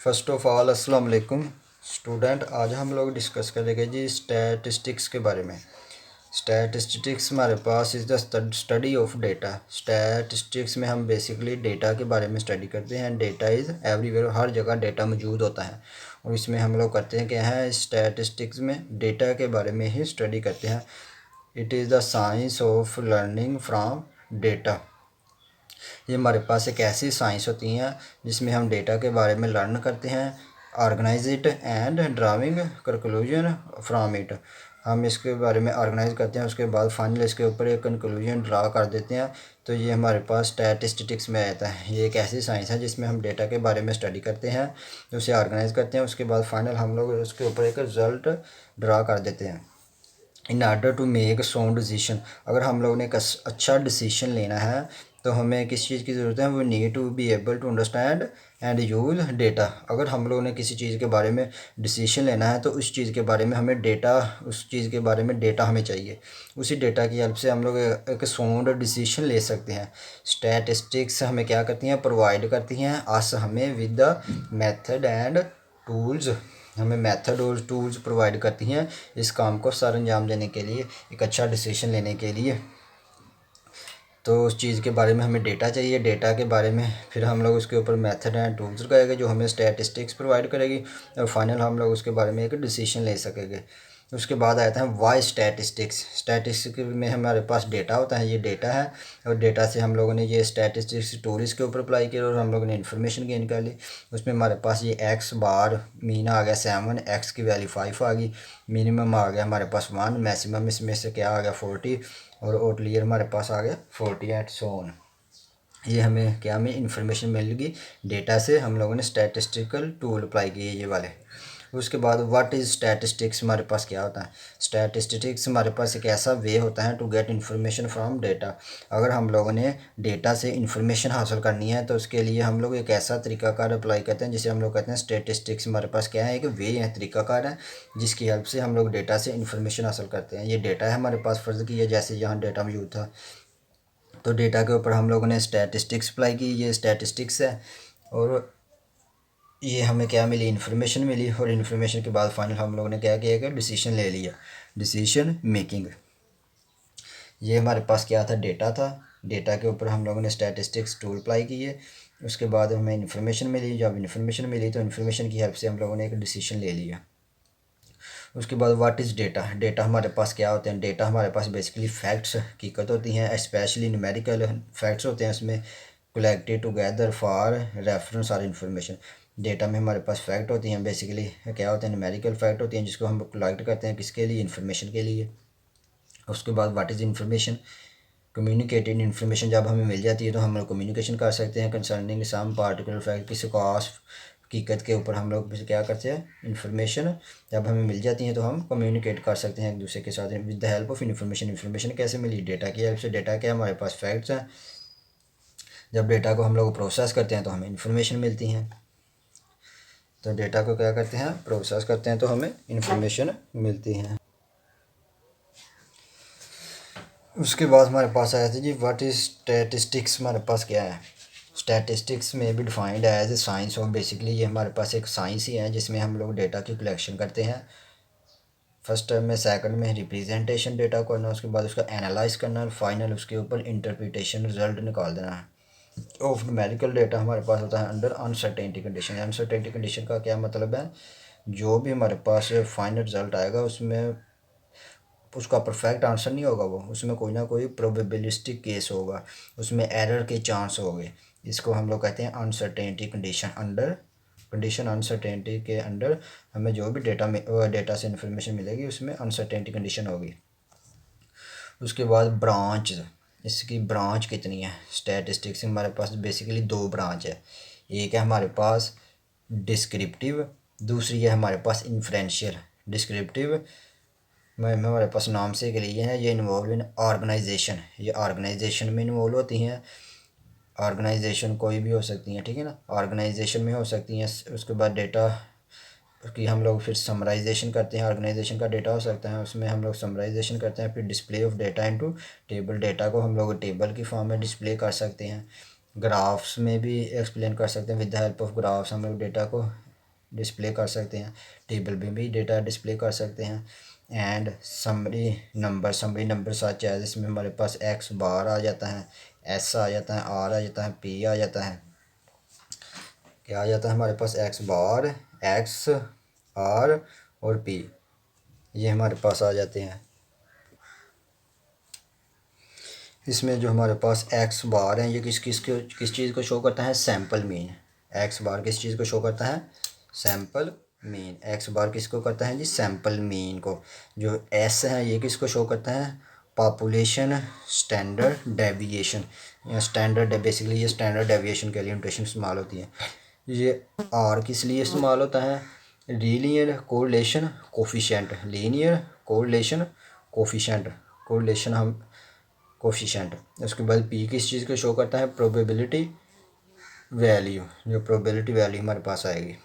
First of all अस्सलाम वालेकुम student. आज हम लोग डिस्कस करेंगे जी स्टैटिस्टिक्स के बारे में। स्टैटिस्टिक्स हमारे पास is the study of data. Statistics में हम बेसिकली डेटा के बारे में स्टडी करते हैं। डेटा इज़ एवरीवेयर, हर जगह डेटा मौजूद होता है और इसमें हम लोग करते हैं क्या है, स्टैटिस्टिक्स में डेटा के बारे में ही स्टडी करते हैं। It is the science of learning from data. ये हमारे पास एक ऐसी साइंस होती हैं जिसमें हम डेटा के बारे में लर्न करते हैं, organise it and drawing conclusion from it. हम इसके बारे में ऑर्गेनाइज करते हैं, उसके बाद फाइनल इसके ऊपर एक कंक्लूजन ड्रा कर देते हैं। तो ये हमारे पास स्टैटिस्टिक्स में आता है। ये एक ऐसी साइंस है जिसमें हम डेटा के बारे में स्टडी करते हैं, उसे ऑर्गेनाइज करते हैं, उसके बाद फाइनल हम लोग उसके ऊपर एक रिज़ल्ट ड्रा कर देते हैं। In order to make sound decision, अगर हम लोग ने एक अच्छा डिसीशन लेना है तो हमें किस चीज़ की ज़रूरत है, वो need to be able to understand and use data. अगर हम लोग ने किसी चीज़ के बारे में डिसीशन लेना है तो उस चीज़ के बारे में हमें डेटा, उस चीज़ के बारे में डेटा हमें चाहिए। उसी डेटा की हेल्प से हम लोग एक साउंड डिसीशन ले सकते हैं। स्टैटिस्टिक्स हमें क्या करती हैं, प्रोवाइड करती हैं अस हमें with the method and tools. हमें मेथड और टूल्स प्रोवाइड करती हैं इस काम को सर अंजाम देने के लिए, एक अच्छा डिसीजन लेने के लिए। तो उस चीज़ के बारे में हमें डेटा चाहिए। डेटा के बारे में फिर हम लोग उसके ऊपर मेथड एंड टूल्स लगाएंगे जो हमें स्टैटिस्टिक्स प्रोवाइड करेगी और फाइनल हम लोग उसके बारे में एक डिसीजन ले सकेंगे। उसके बाद आते हैं वाई स्टैटिस्टिक्स। स्टैटिस्टिक्स में हमारे पास डेटा होता है, ये डेटा है और डेटा से हम लोगों ने ये स्टैटिस्टिक्स टूल्स के ऊपर अप्लाई किया और हम लोगों ने इन्फॉर्मेशन गेन कर ली। उसमें हमारे पास ये एक्स बार मीन आ गया 7, एक्स की वैल्यू 5 आ गई, मिनिमम आ गया हमारे पास 1, मैक्सिमम इसमें से क्या आ गया 40 और आउटलियर हमारे पास आ गया 40 एट सो ऑन। ये हमें क्या, हमें इन्फॉर्मेशन मिलेगी डेटा से। हम लोगों ने स्टैटिस्टिकल टूल अप्लाई किए ये वाले। उसके बाद व्हाट इज़ स्टैटिस्टिक्स, हमारे पास क्या होता है। स्टैटिस्टिक्स हमारे पास एक ऐसा वे होता है to get information from data. अगर हम लोगों ने डेटा से इन्फॉर्मेशन हासिल करनी है तो उसके लिए हम लोग एक ऐसा तरीकाकार अप्लाई करते हैं जिसे हम लोग कहते हैं स्टैटिस्टिक्स। हमारे पास क्या है, एक वे है, तरीकाकार है जिसकी हेल्प से हम लोग डेटा से इन्फॉर्मेशन हासिल करते हैं। ये डेटा है हमारे पास, फ़र्ज़ की है जैसे यहाँ डेटा मौजूद था तो डेटा के ऊपर हम लोगों ने स्टैटिस्टिक्स अप्लाई की, ये स्टैटिस्टिक्स है और ये हमें क्या मिली, इन्फॉर्मेशन मिली। और इन्फॉर्मेशन के बाद फाइनल हम लोगों ने क्या किया कि डिसीजन ले लिया, डिसीजन मेकिंग। ये हमारे पास क्या था, डेटा था। डेटा के ऊपर हम लोगों ने स्टैटिस्टिक्स टूल अप्लाई किए, उसके बाद हमें इन्फॉर्मेशन मिली। जब इन्फॉर्मेशन मिली तो इन्फॉर्मेशन की हेल्प से हम लोगों ने एक डिसीजन ले लिया। उसके बाद व्हाट इज़ डेटा। डेटा हमारे पास क्या होते हैं, डेटा हमारे पास बेसिकली फैक्ट्स, हकीकत होती हैं, स्पेशली न्यूमेरिकल फैक्ट्स होते हैं उसमें, कलेक्टेड टुगेदर फॉर रेफरेंस और इन्फॉर्मेशन। डेटा में हमारे पास फैक्ट होती हैं, बेसिकली क्या होते हैं, न्यूमेरिकल फैक्ट होती हैं जिसको हम कलेक्ट करते हैं, किसके लिए, इन्फॉर्मेशन के लिए। उसके बाद what is information, communicated information जब हमें मिल जाती है तो हम लोग कम्युनिकेशन कर सकते हैं कंसर्निंग सम पार्टिकुलर फैक्ट, किसी खास हकीकत के ऊपर हम लोग क्या करते हैं, इन्फॉर्मेशन जब हमें मिल जाती है तो हम कम्युनिकेट कर सकते हैं एक दूसरे के साथ with the help of information. Information कैसे मिली, डेटा की हेल्प से। डेटा क्या, हमारे पास फैक्ट्स हैं। जब डेटा को हम लोग प्रोसेस करते हैं तो हमें इन्फॉर्मेशन मिलती हैं। तो डेटा को क्या करते हैं, प्रोसेस करते हैं तो हमें इन्फॉर्मेशन मिलती हैं। उसके बाद हमारे पास आया था जी व्हाट इज़ स्टैटिस्टिक्स। हमारे पास क्या है, स्टैटिस्टिक्स में भी डिफाइंड है as a science of, basically ये हमारे पास एक साइंस ही है जिसमें हम लोग डेटा की कलेक्शन करते हैं। फर्स्ट टर्म में, सेकंड में रिप्रेजेंटेशन डेटा को करना, उसके बाद उसका एनालाइज करना और फाइनल उसके ऊपर इंटरप्रिटेशन रिजल्ट निकाल देना है। ऑफ न्यूमेरिकल डेटा हमारे पास होता है under uncertainty condition. Uncertainty condition का क्या मतलब है, जो भी हमारे पास फाइनल रिजल्ट आएगा उसमें उसका परफेक्ट आंसर नहीं होगा, वो उसमें कोई ना कोई प्रोबेबिलिस्टिक केस होगा, उसमें एरर के चांस होंगे। इसको हम लोग कहते हैं uncertainty condition. Under condition uncertainty के अंडर हमें जो भी डेटा से इन्फॉर्मेशन मिलेगी उसमें अनसर्टेनिटी कंडीशन होगी। उसके बाद ब्रांच, इसकी ब्रांच कितनी है, स्टैटिस्टिक्स हमारे पास बेसिकली 2 ब्रांच है। एक है हमारे पास डिस्क्रिप्टिव, दूसरी है हमारे पास इन्फ्रेंशियल। डिस्क्रिप्टिव में हमारे पास नाम से के लिए है, ये इन्वॉल्व इन ऑर्गेनाइजेशन, ये ऑर्गेनाइजेशन में इन्वॉल्व होती हैं। ऑर्गेनाइजेशन कोई भी हो सकती हैं, ठीक है ना, ऑर्गेनाइजेशन में हो सकती हैं। उसके बाद डेटा की हम लोग फिर समराइजेशन करते हैं, ऑर्गेनाइजेशन का डेटा हो सकता है उसमें हम लोग समराइजेशन करते हैं। फिर display of data into table, data को हम लोग टेबल की फॉर्म में डिस्प्ले कर सकते हैं। ग्राफ्स में भी एक्सप्लेन कर सकते हैं, with the help of graphs हम लोग डेटा को डिस्प्ले कर सकते हैं, टेबल में भी डेटा डिस्प्ले कर सकते हैं। एंड समरी नंबर सच है, इसमें हमारे पास एक्स बार आ जाता है, एस आ जाता है, आर आ जाता है, पी आ जाता है। क्या आ जाता है हमारे पास? एक्स बार, एक्स, आर और पी, ये हमारे पास आ जाते हैं। इसमें जो हमारे पास एक्स बार है ये किस चीज़ को शो करता है? Sample mean. एक्स बार किस चीज़ को शो करता है? Sample mean. एक्स बार किसको करता है जी? सैम्पल मीन को। जो एस है ये किसको शो करता है? पॉपुलेशन स्टैंडर्ड डेविएशन, या स्टैंडर्ड, बेसिकली ये स्टैंडर्ड डेविएशन के लिए नोटेशन इस्तेमाल होती है। ये आर किस लिए इस्तेमाल होता है? Linear correlation coefficient, linear correlation coefficient, correlation हम कोफिशिएंट। उसके बाद पी किस चीज़ को शो करता है? प्रोबेबिलिटी वैल्यू, जो प्रोबेबिलिटी वैल्यू हमारे पास आएगी।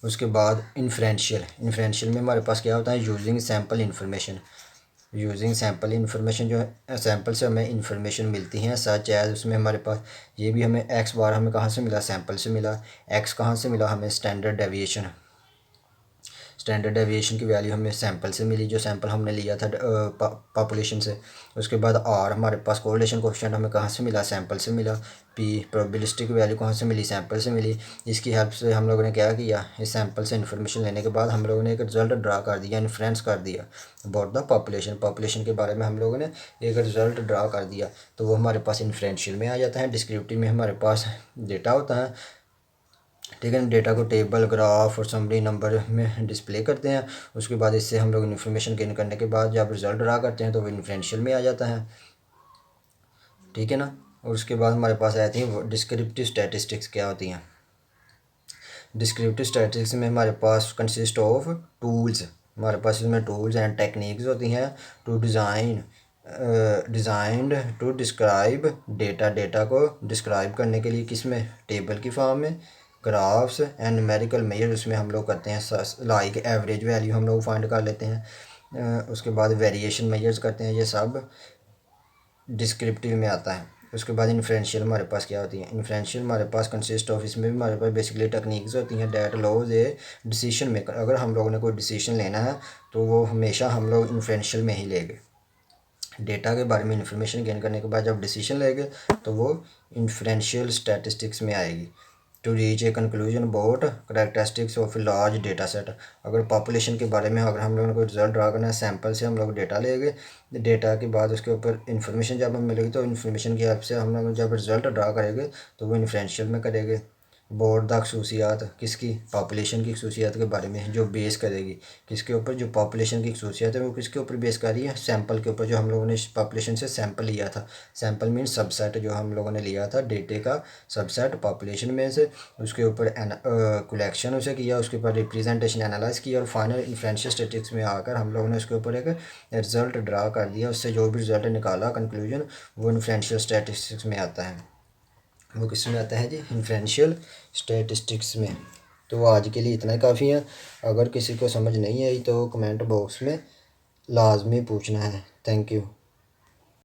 उसके बाद इन्फ्रेंशियल में हमारे पास क्या होता है? Using sample information. Using sample information, जो है सैम्पल से हमें इन्फॉर्मेशन मिलती हैं सच एज, उसमें हमारे पास ये भी हमें एक्स बार हमें कहाँ से मिला? सैम्पल से मिला। एक्स कहाँ से मिला? हमें स्टैंडर्ड डेविएशन, स्टैंडर्ड डेविएशन की वैल्यू हमें सैंपल से मिली, जो सैंपल हमने लिया था पॉपुलेशन से। उसके बाद आर हमारे पास कोरिलेशन कोएफिशिएंट हमें कहाँ से मिला? सैंपल से मिला। पी प्रोबेबिलिस्टिक वैल्यू कहाँ से मिली? सैंपल से मिली। इसकी हेल्प से हम लोगों ने क्या किया? इस सैंपल से इन्फॉर्मेशन लेने के बाद हम लोगों ने एक रिजल्ट ड्रा कर दिया, इन्फ्रेंस कर दिया अबाउट द पॉपुलेशन के बारे में हम लोगों ने एक रिजल्ट ड्रा कर दिया, तो वो हमारे पास इन्फ्रेंशियल में आ जाता है। डिस्क्रिप्टिव में हमारे पास डेटा होता है, ठीक है। डेटा को टेबल, ग्राफ और समरी नंबर में डिस्प्ले करते हैं। उसके बाद इससे हम लोग इन्फॉर्मेशन गेन करने के बाद जब रिज़ल्ट ड्रा करते हैं तो वो इन्फ्रेंशियल में आ जाता है, ठीक है ना। और उसके बाद हमारे पास आती हैं डिस्क्रिप्टिव स्टैटिस्टिक्स। क्या होती हैं डिस्क्रिप्टिव स्टैटिस्टिक्स में? हमारे पास कंसिस्ट ऑफ टूल्स, हमारे पास इसमें टूल्स एंड टेक्निक्स होती हैं to designed to describe data को डिस्क्राइब करने के लिए, किस में? टेबल की फॉर्म में। ग्राफ्स एंड न्यूमेरिकल मेजर उसमें हम लोग करते हैं, लाइक एवरेज वैल्यू हम लोग फाइंड कर लेते हैं। उसके बाद वेरिएशन मेजर्स करते हैं, ये सब डिस्क्रिप्टिव में आता है। उसके बाद इन्फ्रेंशियल हमारे पास क्या होती है? इन्फ्रेंशियल हमारे पास कंसिस्ट ऑफ, इसमें भी हमारे पास बेसिकली टेक्निक्स होती हैं that allows a decision maker. अगर हम लोगों ने कोई डिसीजन लेना है तो वो हमेशा हम लोग इन्फ्रेंशियल में ही लेंगे। डेटा के बारे में इन्फॉर्मेशन गेन करने के बाद जब डिसीजन लेंगे तो वो इन्फ्रेंशियल स्टैटिस्टिक्स में आएगी। To reach a conclusion about characteristics of a large data set. अगर पॉपुलेशन के बारे में अगर हम लोगों ने कोई रिजल्ट ड्रा करना है, सैंपल से हम लोग डेटा लेंगे, डेटा के बाद उसके ऊपर इन्फॉर्मेशन जब हमें मिलेगी तो इन्फॉर्मेशन की हेल्प से हम लोग जब रिजल्ट ड्रा करेंगे तो वो इन्फ्रेंशियल में करेंगे। बोर्ड द खसूसियात, किसकी? पॉपुलेशन की खसूसियात के बारे में, जो बेस करेगी किसके ऊपर? जो पॉपुलेशन की खसूसियात है वो किसके ऊपर बेस कर रही है? सैंपल के ऊपर, जो हम लोगों ने पॉपुलेशन से सैंपल लिया था। सैंपल मीन सबसेट, जो हम लोगों ने लिया था डेटे का सबसेट पॉपुलेशन में से, उसके ऊपर कलेक्शन उसे किया, उसके ऊपर रिप्रेजेंटेशन एनालाइज किया और फाइनल इन्फ्रेंशियल स्टैटिस्टिक्स में आकर हम लोगों ने उसके ऊपर एक रिजल्ट ड्रा कर दिया। उससे जो भी रिजल्ट निकाला कंक्लूजन, वो इन्फ्रेंशियल स्टैटिस्टिक्स में आता है। वो किस में आता है जी? इन्फ्रेंशियल स्टैटिस्टिक्स में। तो आज के लिए इतना ही काफ़ी है। अगर किसी को समझ नहीं आई तो कमेंट बॉक्स में लाजमी पूछना है। Thank you.